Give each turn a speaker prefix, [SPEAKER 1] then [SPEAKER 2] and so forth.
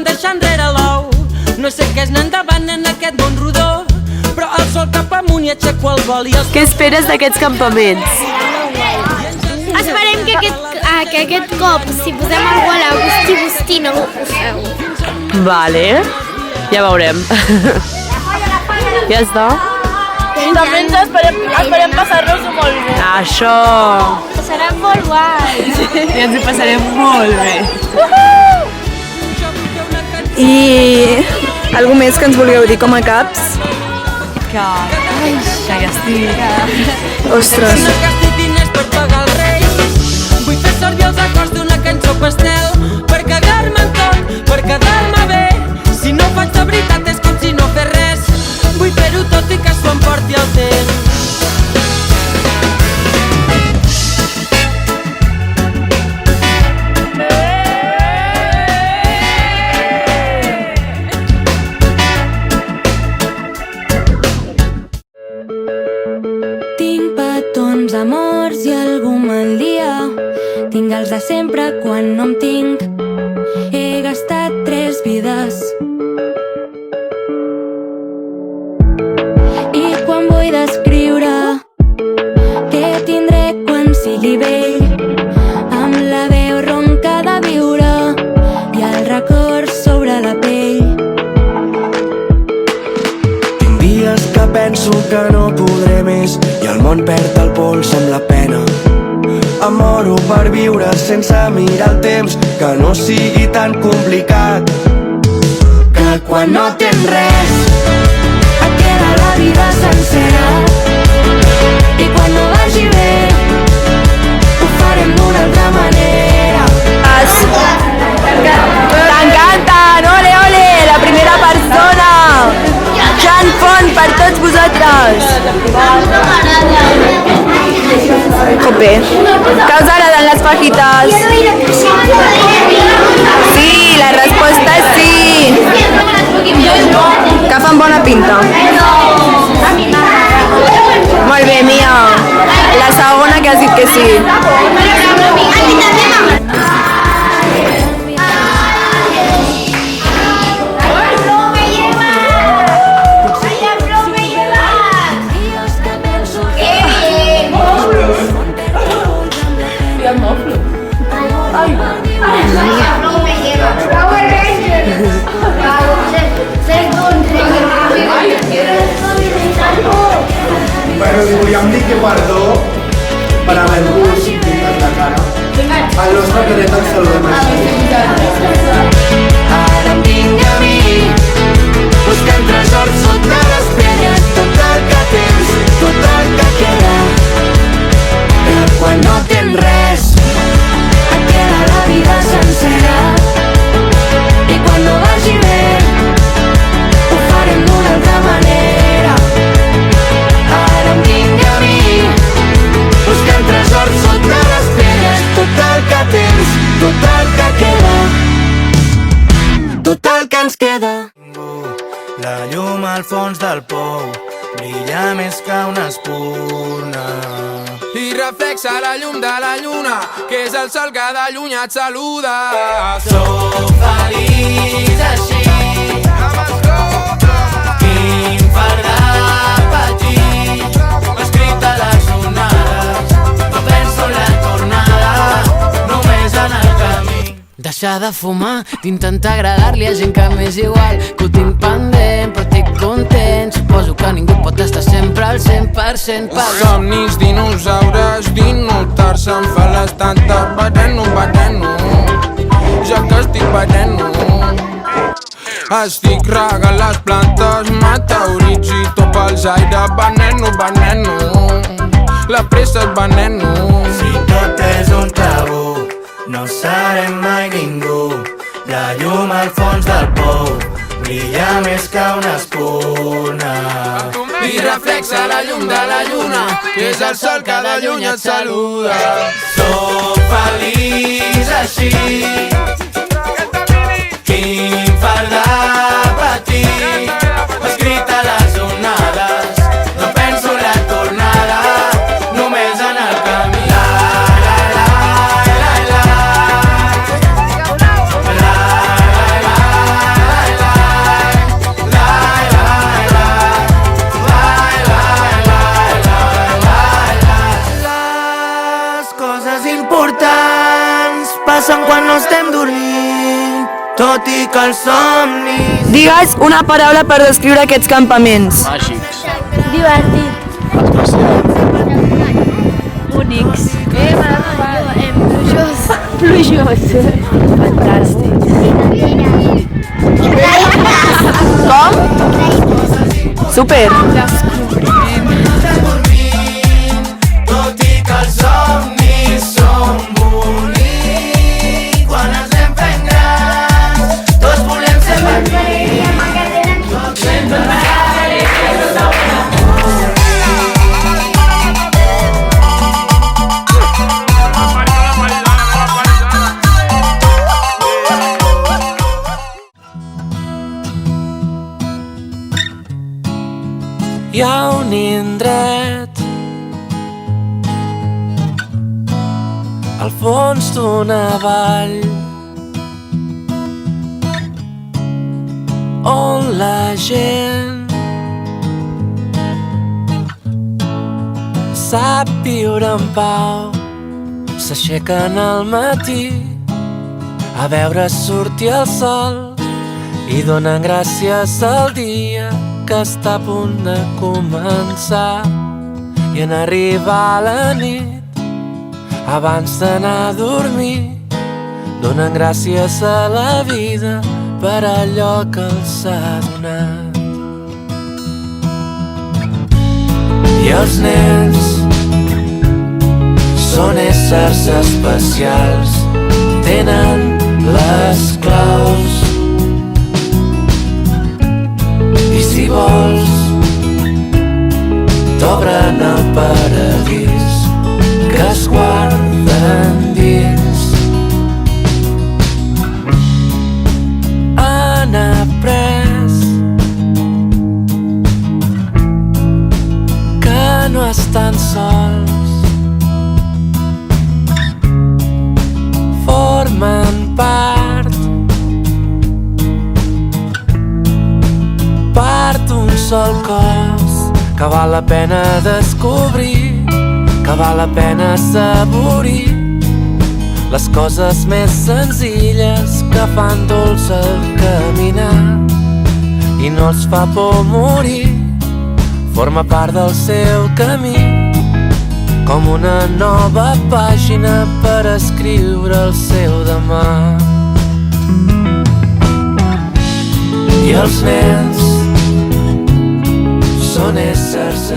[SPEAKER 1] deixar enrere l'ou. No sé què és anar endavant en aquest món rodó, però el sol cap amunt i aixeco el vol i els...
[SPEAKER 2] Què esperes d'aquests campaments?
[SPEAKER 3] Esperem que aquest cop, si posem algú a la Busti no ho poseu.
[SPEAKER 2] Vale, ja veurem. Ja està?
[SPEAKER 4] També esperem passar-nos-ho molt bé.
[SPEAKER 2] Això!
[SPEAKER 3] Serà molt guai.
[SPEAKER 2] Ja ens hi passarem molt bé.
[SPEAKER 4] I algú més que ens vulgueu dir com a caps?
[SPEAKER 2] Que ja estic.
[SPEAKER 4] Ostres.
[SPEAKER 1] No gasti diners per pagar els reis. Vull fer servir els acords d'una cançó pastel per cagar-me en tot, per quedar-me bé. Si no faig de veritat és com si no fes res. Vull fer-ho tot i que s'ho emporti el temps.
[SPEAKER 5] Amors i algú me'l dia. Tinc els de sempre quan no em tinc. He gastat 3 vides. I quan vull descriure què tindré quan sigui vell, amb la veu ronca de viure i el record sobre la pell.
[SPEAKER 6] Tinc dies que penso que no podré més i el món perd el pols amb la pena. Em moro per viure sense mirar el temps, que no sigui tan complicat. Que quan no tens res
[SPEAKER 5] Et queda la vida sencera. I quan no vagi bé ho farem d'una altra manera.
[SPEAKER 4] T'encanten! Ole, ole! La primera persona! Jan Font per tots vosaltres! Jope! Que us agraden les fajitas? Sí, la resposta és sí! Que fan bona pinta. Molt bé, Mia. La segona que has dit que sí.
[SPEAKER 6] Bueno, li volíem dir que perdó per haver-vos pintat la cara. El nostre cadet ens saludem així. Ara em vinc a mi, buscant tresors sota les pedres. Tot el que tens, tot el que queda. Que quan no tens res
[SPEAKER 5] Et queda la vida sencera. I quan no vagi bé ho farem d'una altra manera.
[SPEAKER 6] ara em vinc a mi, buscant tresors sota les pedres. Tot el que tens, tot el que queda, tot el que ens queda. La llum al fons del pou brilla més que una espurna
[SPEAKER 7] i reflexa la llum de la lluna, que és el sol que de lluny et saluda.
[SPEAKER 6] Sóc feliç així, quin fart de patir, escrit a les onades. No penso en la tornada, només en el camí.
[SPEAKER 8] Deixar de fumar, d'intentar agradar-li a gent que m'és igual, que ho tinc pendent però estic content. Suposo que ningú pot estar sempre al 100% pagat.
[SPEAKER 7] Somnis dinosaures, dinotar-se em fa l'estanta. Veneno, veneno, ja que estic veneno. Estic regant les plantes, meteorits i top els aires. Veneno, veneno, la pressa és veneno.
[SPEAKER 6] Si tot és un tabú, no serem mai ningú. La llum al fons del pou brilla més que una espurna
[SPEAKER 7] I reflexa la llum de la lluna, que és el sol que de lluny et saluda.
[SPEAKER 6] Sóc feliç així, quin fart de patir, escrit a les onades. No penso en la tornada, només en el camí. La, la, la, la, la, la, la, la, la. tot i que els somnis...
[SPEAKER 4] Digues una paraula per descriure aquests campaments.
[SPEAKER 7] Màgics.
[SPEAKER 3] Divertit.
[SPEAKER 2] Únics.
[SPEAKER 3] Plujós.
[SPEAKER 2] Fantàstics.
[SPEAKER 4] Com? Super.
[SPEAKER 6] Tot i que els somnis són bonics, quan ens anem fent grans, tots volem ser petits.
[SPEAKER 1] Hi ha un indret al fons d'una vall on la gent sap viure en pau, s'aixequen al matí a veure sortir el sol i donen gràcies al dia que està a punt de començar. I en arribar la nit, abans d'anar a dormir, donen gràcies a la vida per allò que els ha donat. I els nens són éssers especials, tenen les claus. I si vols, t'obren el paradís que es guarden dins. Han après que no estan sols, formen part d'un sol cos que val la pena descobrir, que val la pena assaborir les coses més senzilles que fan dolç el caminar i no els fa por morir. Forma part del seu camí com una nova pàgina per escriure el seu demà. I els nens són éssers